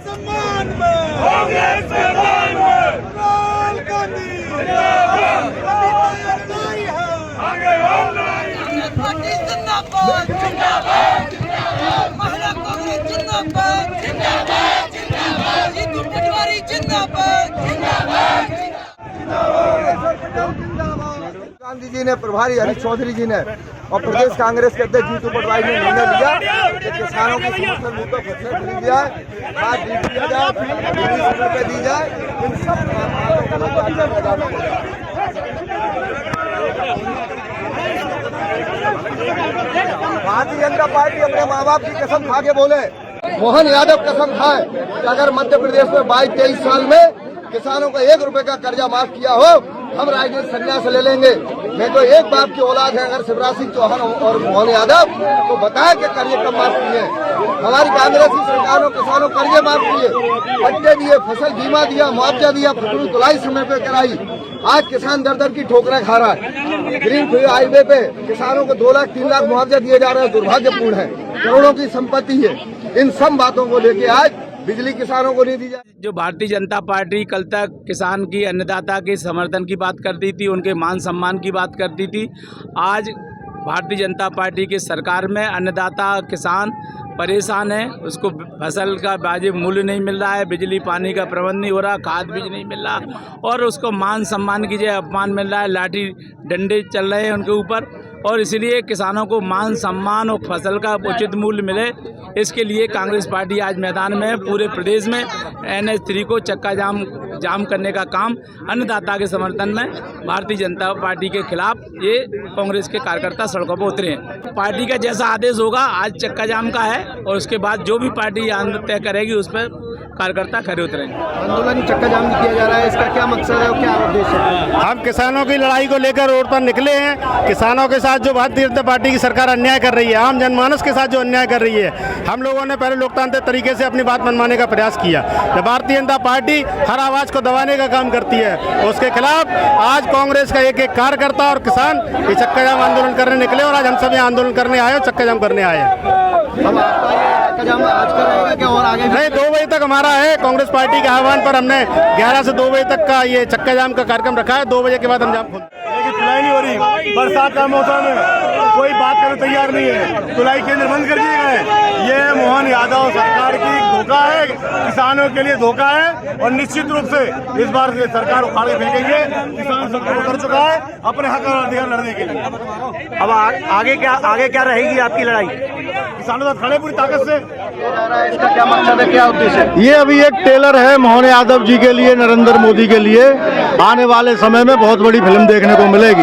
सम्मान में, कांग्रेस के मान में, राहुल गांधी जिंदाबाद, नहीं है आगे और नहीं। पार्टी जिंदाबाद जिंदाबाद जिंदाबाद, महिला कांग्रेस जिंदाबाद जिंदाबाद जिंदाबाद, जीतू पटवारी जिंदाबाद जिंदाबाद जिंदाबाद। गांधी जी ने, प्रभारी हरीश चौधरी जी ने और प्रदेश कांग्रेस के अध्यक्ष जीतू पटवारी ने निर्णय लिया कि किसानों की समर्थन मूल्य पर फसलें खरीदी जाए, खाद बीज दिया जाए, 20 रुपए दी जाए। इन सब बातों को लेकर मैदान में भारतीय जनता पार्टी अपने माँ बाप की कसम खा के बोले, मोहन यादव कसम खाए कि अगर मध्य प्रदेश में 22-23 साल में किसानों का 1 रुपए का कर्जा माफ किया हो, हम राजनीतिक संन्यास ले लेंगे। मैं तो एक बाप की औलाद है, अगर शिवराज सिंह चौहान और मोहन यादव तो बताया कि कर्जे कब माफ किए। हमारी कांग्रेस की सरकार ने किसानों कर्जे माफ किए, पट्टे दिए, फसल बीमा दिया, मुआवजा दिया, फसल की तुलाई समय पे कराई। आज किसान दर दर की ठोकरें खा रहा है। ग्रीन फील्ड हाईवे पे किसानों को 2 लाख 3 लाख मुआवजा दिए जा रहे हैं, दुर्भाग्यपूर्ण है। करोड़ों की संपत्ति है। इन सब बातों को लेके आज बिजली किसानों को नहीं दी जाए। जो भारतीय जनता पार्टी कल तक किसान की, अन्नदाता के समर्थन की बात करती थी, उनके मान सम्मान की बात करती थी, आज भारतीय जनता पार्टी की सरकार में अन्नदाता किसान परेशान है। उसको फसल का वाजिब मूल्य नहीं मिल रहा है, बिजली पानी का प्रबंध नहीं हो रहा, खाद बीज नहीं मिल रहा और उसको मान सम्मान की जगह अपमान मिल रहा है। लाठी डंडे चल रहे हैं उनके ऊपर और इसलिए किसानों को मान सम्मान और फसल का उचित मूल्य मिले, इसके लिए कांग्रेस पार्टी आज मैदान में है। पूरे प्रदेश में NH3 को चक्का जाम करने का काम अन्नदाता के समर्थन में भारतीय जनता पार्टी के खिलाफ ये कांग्रेस के कार्यकर्ता सड़कों पर उतरे हैं। पार्टी का जैसा आदेश होगा, आज चक्का जाम का है और उसके बाद जो भी पार्टी आंदोलन तय करेगी उस पर कार्यकर्ता खड़े उतरेंगे। आंदोलन चक्का जाम किया जा रहा है, इसका क्या मकसद है और क्या उद्देश्य है? हम किसानों की लड़ाई को लेकर रोड पर निकले हैं। किसानों के साथ जो भारतीय जनता पार्टी की सरकार अन्याय कर रही है, आम जनमानस के साथ जो अन्याय कर रही है, हम लोगों ने पहले लोकतांत्रिक तरीके से अपनी बात मनवाने का प्रयास किया। जब भारतीय जनता पार्टी हर आवाज को दबाने का काम करती है, उसके खिलाफ आज कांग्रेस का एक कार्यकर्ता और किसान ये चक्का जाम आंदोलन करने निकले और आज हम सब आंदोलन करने आए, चक्का जाम करने आए। हम आपका चक्का जाम आज का रहेगा क्या और आगे? नहीं, 2 बजे तक हमारा है। कांग्रेस पार्टी के आह्वान पर हमने 11 से 2 बजे तक का ये चक्का जाम का कार्यक्रम रखा है। 2 बजे के बाद हम जाम खोल। लेकिन तुलाई नहीं हो रही, बरसात का मौसम है, कोई बात करने तैयार नहीं है, तुलाई केंद्र बंद कर दिए गए। ये मोहन यादव सरकार की धोखा है, किसानों के लिए धोखा है और निश्चित रूप से इस बार से सरकार उखाड़ के फेंकेंगे। किसान सब उतर चुका है अपने हक और अधिकार लड़ने के लिए। अब आगे क्या रहेगी आपकी लड़ाई? किसानों के साथ खड़े पूरी ताकत से। इसका क्या मकसद है, क्या उद्देश्य है? ये अभी एक टेलर है मोहन यादव जी के लिए, नरेंद्र मोदी के लिए। आने वाले समय में बहुत बड़ी फिल्म देखने को मिलेगी।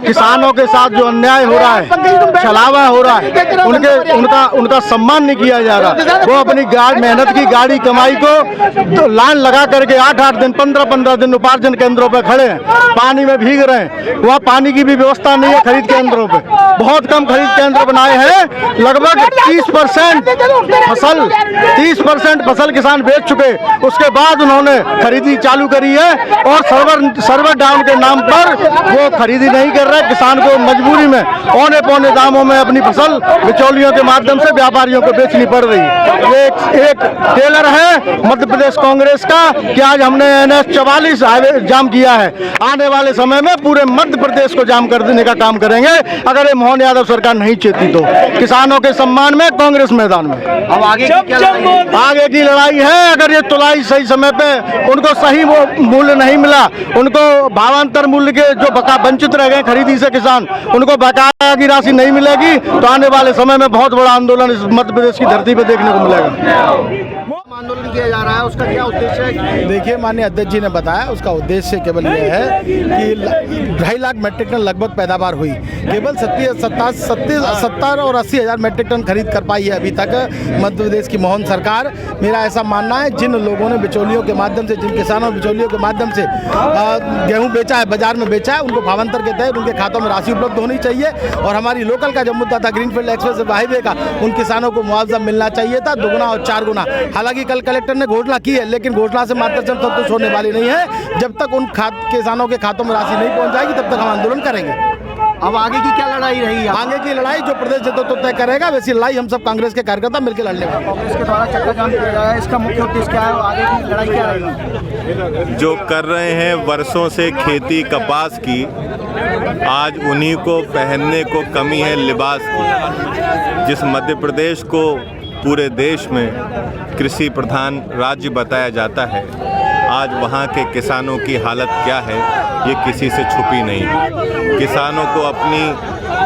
किसानों के साथ जो अन्याय हो रहा है, छलावा हो रहा है, उनका सम्मान नहीं किया जा रहा। वो अपनी मेहनत की गाड़ी कमाई को लाइन लगा करके 8-8 दिन 15-15 दिन उपार्जन केंद्रों पर खड़े हैं, पानी में भीग रहे हैं। वहाँ पानी की भी व्यवस्था नहीं है खरीद केंद्रों पे। बहुत कम खरीद केंद्र बनाए हैं। लगभग 30% फसल किसान बेच चुके। उसके बाद उन्होंने खरीदी चालू करी है और सर्वर डाउन के नाम पर वो खरीदी नहीं कर रहे। किसान को मजबूरी में औने पौने दामों में अपनी फसल बिचौलियों के माध्यम से व्यापारियों को बेचनी पड़ रही है। ये एक टेलर है मध्य प्रदेश कांग्रेस का कि आज हमने NH44 हाईवे जाम किया है। आने वाले समय में पूरे मध्य प्रदेश को जाम कर देने का काम करेंगे अगर ये मोहन यादव सरकार नहीं चेती तो। किसानों के सम्मान में कांग्रेस मैदान में। अब आगे की लड़ाई है। अगर ये तुलाई सही समय पे उनको सही मूल्य नहीं मिला, उनको भावांतर मूल्य के जो वंचित रह गए खरीदी से किसान, उनको बकाया की राशि नहीं मिलेगी तो आने वाले समय में बहुत बड़ा आंदोलन इस मध्य प्रदेश की धरती पे देखने को मिलेगा। आंदोलन किया जा रहा है, उसका क्या उद्देश्य है? देखिए, माननीय अध्यक्ष जी ने बताया उसका उद्देश्य केवल ये है कि 2.5 लाख मेट्रिक टन लगभग पैदावार हुई। केवल 70 और 80 हज़ार मेट्रिक टन खरीद कर पाई है अभी तक मध्य प्रदेश की मोहन सरकार। मेरा ऐसा मानना है जिन लोगों ने बिचौलियों के माध्यम से, जिन किसानों बिचौलियों के माध्यम से गेहूँ बेचा है, बाजार में बेचा है, उनको भावांतर के तहत उनके खातों में राशि उपलब्ध होनी चाहिए। और हमारी लोकल का जो मुद्दा था ग्रीनफील्ड एक्सप्रेस हाईवे का, उन किसानों को मुआवजा मिलना चाहिए था 2 गुना और 4 गुना। हालांकि कल कलेक्टर ने घोषणा की है, लेकिन घोषणा से मात्र संतुष्ट होने वाली नहीं है। जब तक उन किसानों के खातों में राशि नहीं पहुंच जाएगी तब तक हम आंदोलन करेंगे। अब आगे की क्या लड़ाई रही है? आगे की लड़ाई जो प्रदेश नेतृत्व तय करेगा, वैसी लड़ाई हम सब कांग्रेस के कार्यकर्ता मिलकर लड़ने वाले हैं। कांग्रेस के द्वारा चक्का जाम किया जा रहा है, इसका मुख्य उद्देश्य क्या है? आगे की लड़ाई क्या रहेगी? जो कर रहे हैं वर्षों से खेती कपास की, आज उन्हीं को पहनने को कमी है लिबास की। जिस मध्य प्रदेश को पूरे देश में कृषि प्रधान राज्य बताया जाता है, आज वहाँ के किसानों की हालत क्या है ये किसी से छुपी नहीं। किसानों को अपनी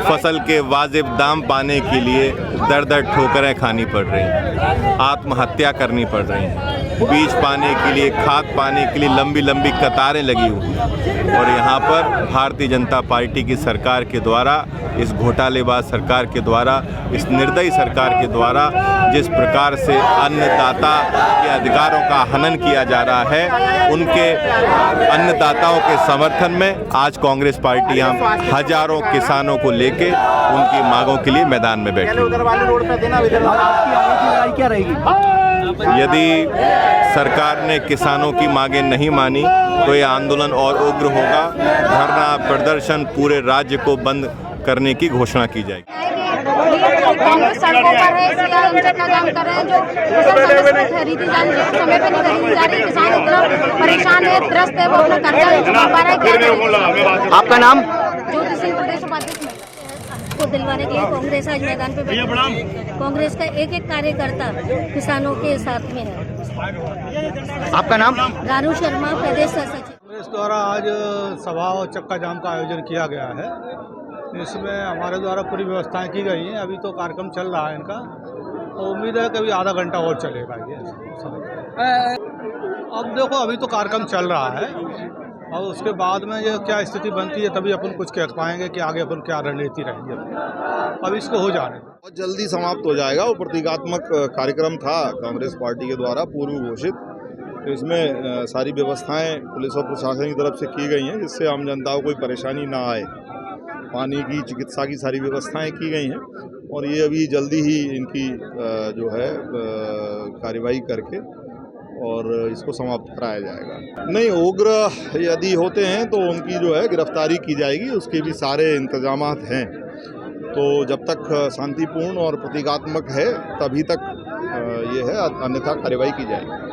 फसल के वाजिब दाम पाने के लिए दर दर ठोकरें खानी पड़ रही हैं, आत्महत्या करनी पड़ रही हैं, बीज पाने के लिए, खाद पाने के लिए लंबी लंबी कतारें लगी हुई हैं। और यहाँ पर भारतीय जनता पार्टी की सरकार के द्वारा, इस घोटालेबाज सरकार के द्वारा, इस निर्दयी सरकार के द्वारा जिस प्रकार से अन्नदाता के अधिकारों का हनन किया जा रहा है, उनके अन्नदाताओं के समर्थन में आज कांग्रेस पार्टी यहाँ हजारों किसानों को लेके उनकी मांगों के लिए मैदान में बैठी। क्या रहेगी? यदि सरकार ने किसानों की मांगें नहीं मानी तो ये आंदोलन और उग्र होगा। धरना प्रदर्शन पूरे राज्य को बंद करने की घोषणा की जाएगी। कांग्रेस सड़कों पर है, सीआरएम चक्का जाम कर रहे हैं, जो फसल समय पे खरीदी नहीं जा रही, किसान इतना परेशान है, त्रस्त है, वो अपना कर्जा नहीं चुका पा रहा है। आपका नाम? ज्योति सिंह, प्रदेश उपाध्यक्ष को दिलवाने के लिए कांग्रेस आज मैदान पे बैठी है। कांग्रेस का एक एक कार्यकर्ता किसानों के साथ में है। आपका नाम? रानू शर्मा, प्रदेश सचिव। कांग्रेस द्वारा आज सभा और चक्का जाम का आयोजन किया गया है। इसमें हमारे द्वारा पूरी व्यवस्थाएं की गई हैं। अभी तो कार्यक्रम चल रहा है इनका, और उम्मीद है कि अभी आधा घंटा और चलेगा ये। अब देखो, अभी तो कार्यक्रम चल रहा है और उसके बाद में ये क्या स्थिति बनती है तभी अपन कुछ कह पाएंगे कि आगे अपन क्या रणनीति रहेगी। अब इसको हो जाने बहुत जल्दी समाप्त हो जाएगा। वो प्रतीकात्मक कार्यक्रम था कांग्रेस पार्टी के द्वारा पूर्व घोषित, तो इसमें सारी व्यवस्थाएं पुलिस और प्रशासन की तरफ से की गई हैं जिससे आम जनता को कोई परेशानी ना आए। पानी की, चिकित्सा की सारी व्यवस्थाएं की गई हैं और ये अभी जल्दी ही इनकी जो है कार्रवाई करके और इसको समाप्त कराया जाएगा। नहीं, उग्र यदि होते हैं तो उनकी जो है गिरफ्तारी की जाएगी, उसके भी सारे इंतजामात हैं। तो जब तक शांतिपूर्ण और प्रतीकात्मक है तभी तक ये है, अन्यथा कार्रवाई की जाएगी।